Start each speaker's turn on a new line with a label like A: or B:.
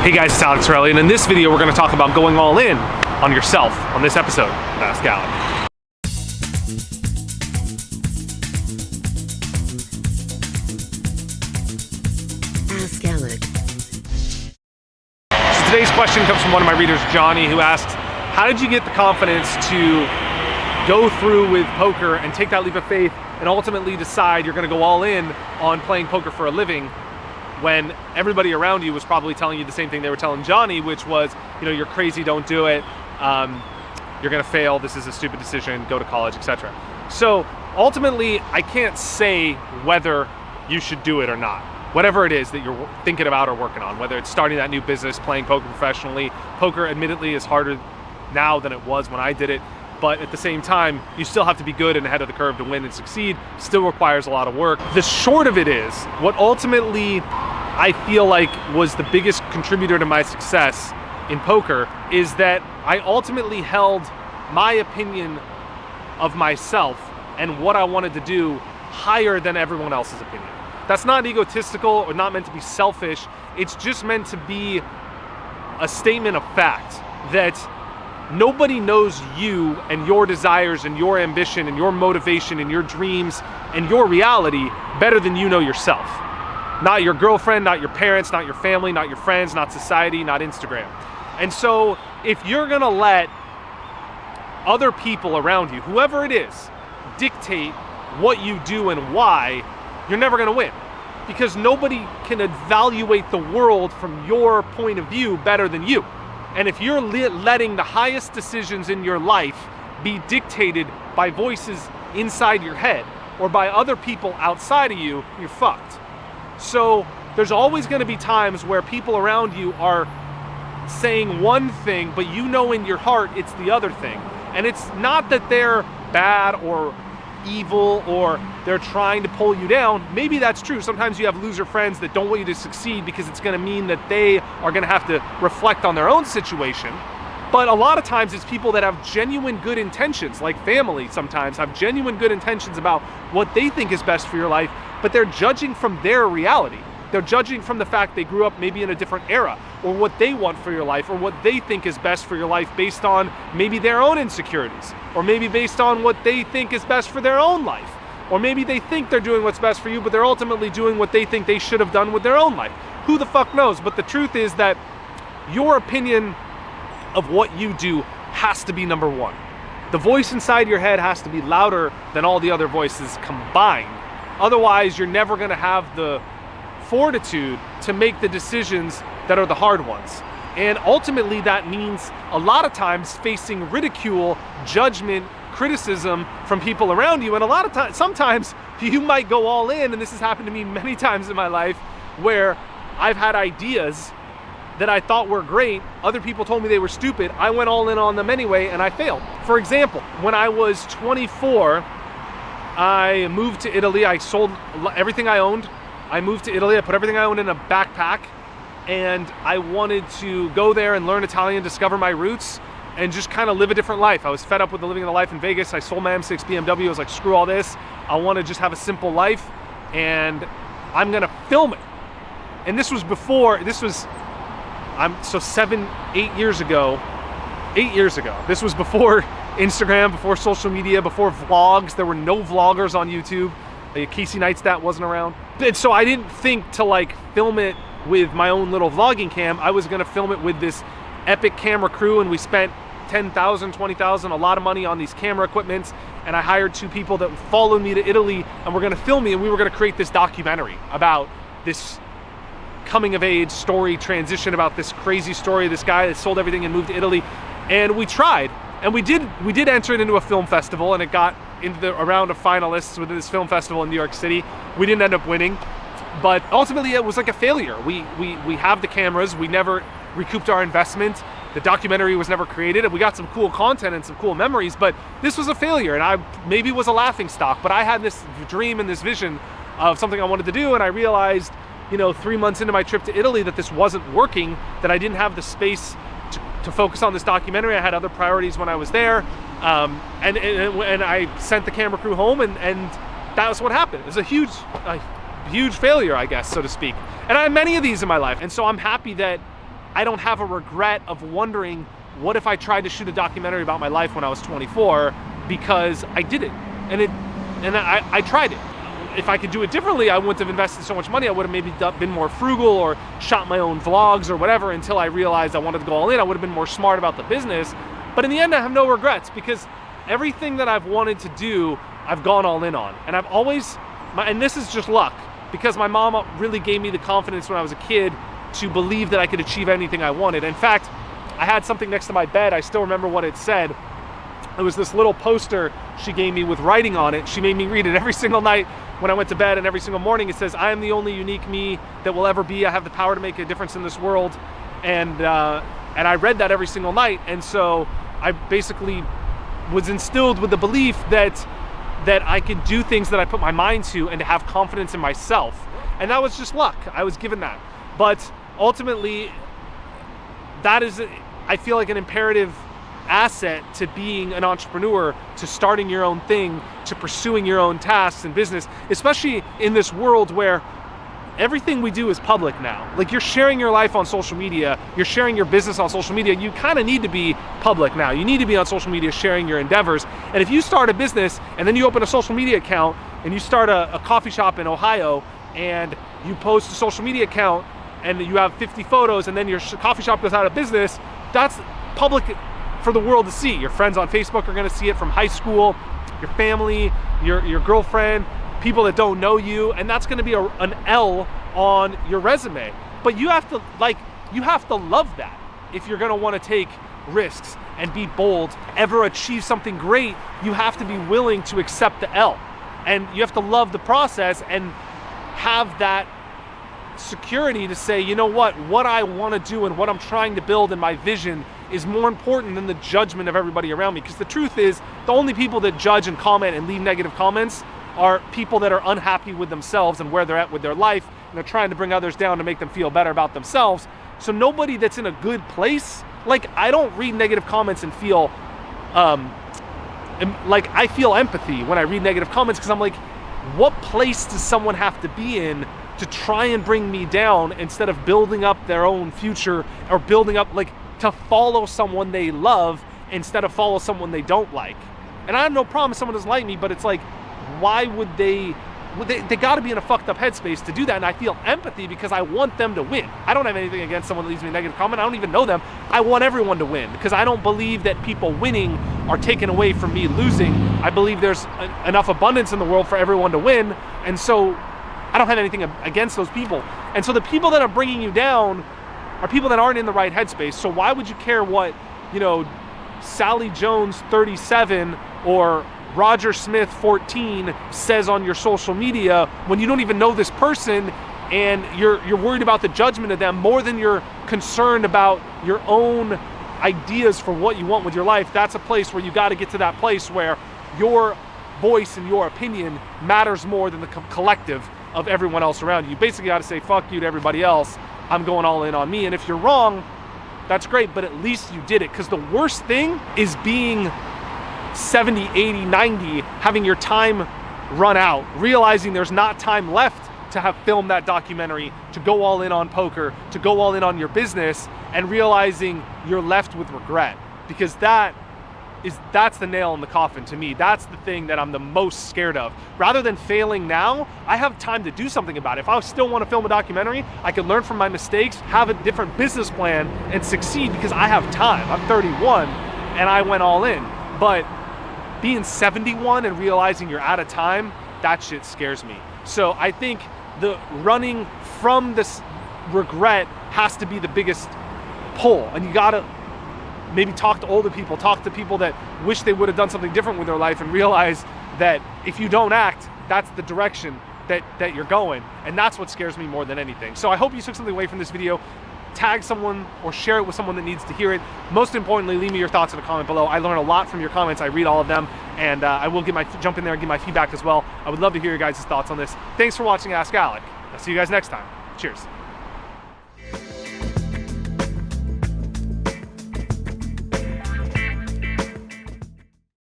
A: Hey guys, it's Alex Torelli, and in this video we're going to talk about going all in on yourself on this episode of Ask Alec.
B: Ask Alec.
A: So today's question comes from one of my readers, Johnny, who asks, how did you get the confidence to go through with poker and take that leap of faith and ultimately decide you're going to go all in on playing poker for a living when everybody around you was probably telling you the same thing they were telling Johnny, which was, you know, you're crazy, don't do it, you're gonna fail, this is a stupid decision, go to college, etc. So ultimately, I can't say whether you should do it or not. Whatever it is that you're thinking about or working on, whether it's starting that new business, playing poker professionally. Poker admittedly is harder now than it was when I did it, but at the same time, you still have to be good and ahead of the curve to win and succeed. Still requires a lot of work. The short of it is, what ultimately I feel like was the biggest contributor to my success in poker is that I ultimately held my opinion of myself and what I wanted to do higher than everyone else's opinion. That's not egotistical or not meant to be selfish. It's just meant to be a statement of fact that nobody knows you and your desires and your ambition and your motivation and your dreams and your reality better than you know yourself. Not your girlfriend, not your parents, not your family, not your friends, not society, not Instagram. And so if you're gonna let other people around you, whoever it is, dictate what you do and why, you're never gonna win. Because nobody can evaluate the world from your point of view better than you. And if you're letting the highest decisions in your life be dictated by voices inside your head or by other people outside of you, you're fucked. So there's always going to be times where people around you are saying one thing, but you know in your heart it's the other thing. And it's not that they're bad or evil or they're trying to pull you down. Maybe that's true. Sometimes you have loser friends that don't want you to succeed because it's going to mean that they are going to have to reflect on their own situation. But a lot of times it's people that have genuine good intentions, like family sometimes have genuine good intentions about what they think is best for your life, but they're judging from their reality. They're judging from the fact they grew up maybe in a different era, or what they want for your life, or what they think is best for your life based on maybe their own insecurities, or maybe based on what they think is best for their own life. Or maybe they think they're doing what's best for you, but they're ultimately doing what they think they should have done with their own life. Who the fuck knows? But the truth is that your opinion of what you do has to be number one. The voice inside your head has to be louder than all the other voices combined. Otherwise, you're never gonna have the fortitude to make the decisions that are the hard ones. And ultimately that means a lot of times facing ridicule, judgment, criticism from people around you. And a lot of times, sometimes you might go all in, and this has happened to me many times in my life, where I've had ideas that I thought were great, other people told me they were stupid, I went all in on them anyway and I failed. For example, when I was 24, I moved to Italy, I sold everything I owned, I moved to Italy, I put everything I owned in a backpack, and I wanted to go there and learn Italian, discover my roots, and just kind of live a different life. I was fed up with living the life in Vegas. I sold my M6 BMW, I was like, screw all this, I want to just have a simple life, and I'm gonna film it. And this was before, so 8 years ago, this was before Instagram, before social media, before vlogs. There were no vloggers on YouTube. Casey Neistat wasn't around. And so I didn't think to like film it with my own little vlogging cam. I was gonna film it with this epic camera crew, and we spent $10,000, $20,000, a lot of money on these camera equipments, and I hired two people that followed me to Italy and were gonna film me, and we were gonna create this documentary about this coming of age story, transition, about this crazy story, this guy that sold everything and moved to Italy. And we tried, and we did enter it into a film festival, and it got into a round of finalists within this film festival in New York City. We didn't end up winning, but ultimately it was like a failure. We have the cameras, we never recouped our investment, the documentary was never created, and we got some cool content and some cool memories, but this was a failure, and I maybe was a laughing stock, but I had this dream and this vision of something I wanted to do, and I realized, you know, 3 months into my trip to Italy that this wasn't working, that I didn't have the space to focus on this documentary. I had other priorities when I was there, and I sent the camera crew home, and that was what happened. It was a huge failure, I guess, so to speak. And I have many of these in my life, and so I'm happy that I don't have a regret of wondering, what if I tried to shoot a documentary about my life when I was 24, because I did it, and I tried it. If I could do it differently, I wouldn't have invested so much money. I would have maybe been more frugal or shot my own vlogs or whatever until I realized I wanted to go all in. I would have been more smart about the business. But in the end, I have no regrets, because everything that I've wanted to do, I've gone all in on. And I've always, and this is just luck, because my mom really gave me the confidence when I was a kid to believe that I could achieve anything I wanted. In fact, I had something next to my bed. I still remember what it said. It was this little poster she gave me with writing on it. She made me read it every single night when I went to bed, and every single morning it says, "I am the only unique me that will ever be. I have the power to make a difference in this world." And I read that every single night. And so I basically was instilled with the belief that I could do things that I put my mind to, and to have confidence in myself. And that was just luck. I was given that. But ultimately, that is, I feel like, an imperative asset to being an entrepreneur, to starting your own thing, to pursuing your own tasks and business, especially in this world where everything we do is public now. Like, you're sharing your life on social media, you're sharing your business on social media. You kind of need to be public now. You need to be on social media sharing your endeavors. And if you start a business and then you open a social media account and you start a coffee shop in Ohio and you post a social media account and you have 50 photos and then your coffee shop goes out of business, that's public for the world to see. Your friends on Facebook are gonna see it, from high school, your family, your girlfriend, people that don't know you, and that's gonna be an L on your resume. But you have to love that if you're gonna wanna take risks and be bold, ever achieve something great. You have to be willing to accept the L, and you have to love the process and have that security to say, you know what I want to do and what I'm trying to build and my vision is more important than the judgment of everybody around me. Because the truth is, the only people that judge and comment and leave negative comments are people that are unhappy with themselves and where they're at with their life, and they're trying to bring others down to make them feel better about themselves. So nobody that's in a good place, like, I don't read negative comments and feel like, I feel empathy when I read negative comments, because I'm like, what place does someone have to be in to try and bring me down, instead of building up their own future, or building up, like, to follow someone they love instead of follow someone they don't like. And I have no problem if someone doesn't like me, but it's like, why would they gotta be in a fucked up headspace to do that. And I feel empathy because I want them to win. I don't have anything against someone that leaves me a negative comment. I don't even know them. I want everyone to win, because I don't believe that people winning are taken away from me losing. I believe there's enough abundance in the world for everyone to win. And so I don't have anything against those people. And so the people that are bringing you down are people that aren't in the right headspace. So why would you care what, Sally Jones 37 or Roger Smith 14 says on your social media, when you don't even know this person, and you're worried about the judgment of them more than you're concerned about your own ideas for what you want with your life? That's a place where you got to get to that place where your voice and your opinion matters more than the collective of everyone else around you. You basically got to say fuck you to everybody else. I'm going all in on me. And if you're wrong, that's great, but at least you did it. Because the worst thing is being 70, 80, 90, having your time run out, realizing there's not time left to have filmed that documentary, to go all in on poker, to go all in on your business, and realizing you're left with regret. Because that's the nail in the coffin to me. That's the thing that I'm the most scared of. Rather than failing now, I have time to do something about it. If I still want to film a documentary, I can learn from my mistakes, have a different business plan, and succeed, because I have time. I'm 31 and I went all in. But being 71 and realizing you're out of time, that shit scares me. So I think the running from this regret has to be the biggest pull. And you gotta maybe talk to older people, talk to people that wish they would have done something different with their life, and realize that if you don't act, that's the direction that you're going. And that's what scares me more than anything. So I hope you took something away from this video. Tag someone or share it with someone that needs to hear it. Most importantly, leave me your thoughts in a comment below. I learn a lot from your comments. I read all of them, and I will jump in there and give my feedback as well. I would love to hear your guys' thoughts on this. Thanks for watching Ask Alec. I'll see you guys next time. Cheers.